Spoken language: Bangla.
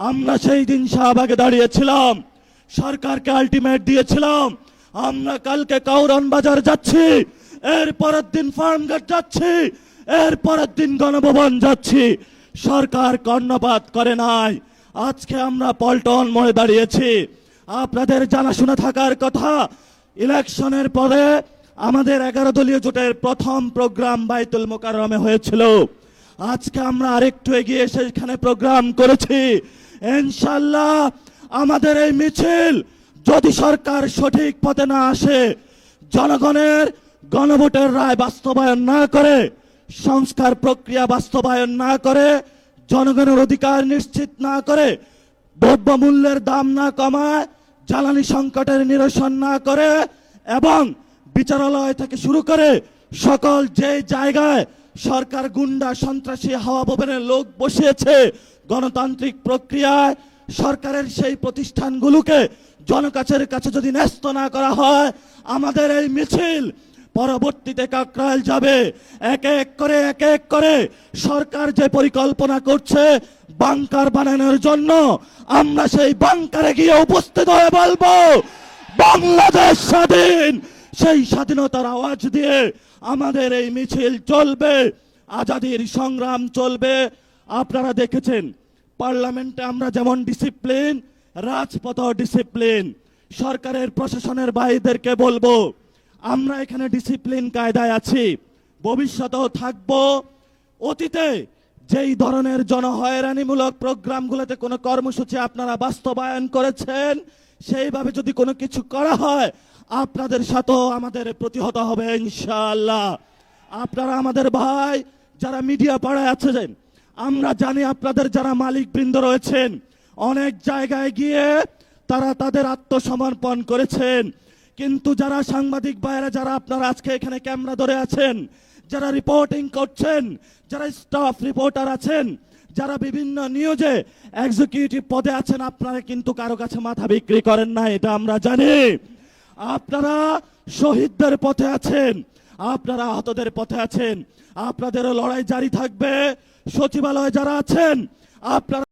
আমরা সেই দিন শাহবাগে দাঁড়িয়েছিলাম, সরকারকে আলটিমেট দিয়েছিলাম আমরা কালকে কাউরান বাজার যাচ্ছি, এর পরের দিন ফার্মগেট যাচ্ছি, এর পরের দিন গণভবন যাচ্ছি। সরকার কর্ণপাত করে নাই। আজকে আমরা পল্টন মোড়ে দাঁড়িয়েছি। আপনাদের জানাশোনা থাকার কথা, ইলেকশনের পরে আমাদের 11 দলীয় জোটের প্রথম প্রোগ্রাম বাইতুল মোকাররমে হয়েছিল। আজকে আমরা আরেকটু এগিয়ে সেখানে প্রোগ্রাম করেছি। ইনশাআল্লাহ আমাদের এই মিছিল যদি সরকার সঠিক পথে না আসে, জনগণের গণভোটের রায় বাস্তবায়ন না করে, সংস্কার প্রক্রিয়া বাস্তবায়ন না করে, জনগণের অধিকার নিশ্চিত না করে, দ্রব্যমূল্যের দাম না কমায়, জ্বালানি সংকটের নিরসন না করে এবং বিচারালয় থেকে শুরু করে সকল যে জায়গায় সরকার গুন্ডা সন্ত্রাসী হাওয়া ভবনের লোক বসিয়েছে, গণতান্ত্রিক প্রক্রিয়ায় সরকারের সেই প্রতিষ্ঠানগুলোকে জনকাছের কাছে যদি ন্যস্ত না করা হয়, আমাদের এই মিছিল পরবর্তীতে কাকরাইল যাবে। এক এক করে সরকার যে পরিকল্পনা করছে বাংকার বানানোর জন্য, আমরা সেই বাংকারে গিয়ে উপস্থিত হয়ে বলবো বাংলাদেশ স্বাধীন। সেই স্বাধীনতার আওয়াজ দিয়ে আমাদের এই মিছিল চলবে, আজাদির সংগ্রাম চলবে। আপনারা দেখেছেন পার্লামেন্টে আমরা যেমন ডিসিপ্লিন, রাজপথ ডিসিপ্লিন। সরকারের প্রশাসনের ভাইদেরকে বলবো আমরা এখানে ডিসিপ্লিন কায়দায় আছি, ভবিষ্যতেও থাকবো। অতীতে যেই ধরনের জনহয়রানিমূলক প্রোগ্রামগুলোতে কোনো কর্মসূচি আপনারা বাস্তবায়ন করেছেন, সেইভাবে যদি কোনো কিছু করা হয় আপনাদের সাথেও আমাদের প্রতিহত হবে ইনশাআল্লাহ। আপনারা আমাদের ভাই যারা মিডিয়া পাড়ায় আছেন, আমরা জানি আপনাদের যারা মালিক বৃন্দ রয়েছেন অনেক জায়গায় গিয়ে তারা তাদের আত্মসমর্পণ করেছেন, কিন্তু যারা সাংবাদিক ভাইরা যারা আপনারা আজকে এখানে ক্যামেরা ধরে আছেন, যারা রিপোর্টিং করছেন, যারা স্টাফ রিপোর্টার আছেন, যারা বিভিন্ন নিউজে এক্সিকিউটিভ পদে আছেন, আপনারা কিন্তু কারো কাছে মাথা বিক্রি করেন না, এটা আমরা জানি। আপনারা শহীদদের পথে আছেন, আপনারা আহতদের পথে আছেন, আপনাদেরও লড়াই জারি থাকবে। সচিবালয়ে যারা আছেন আপনারা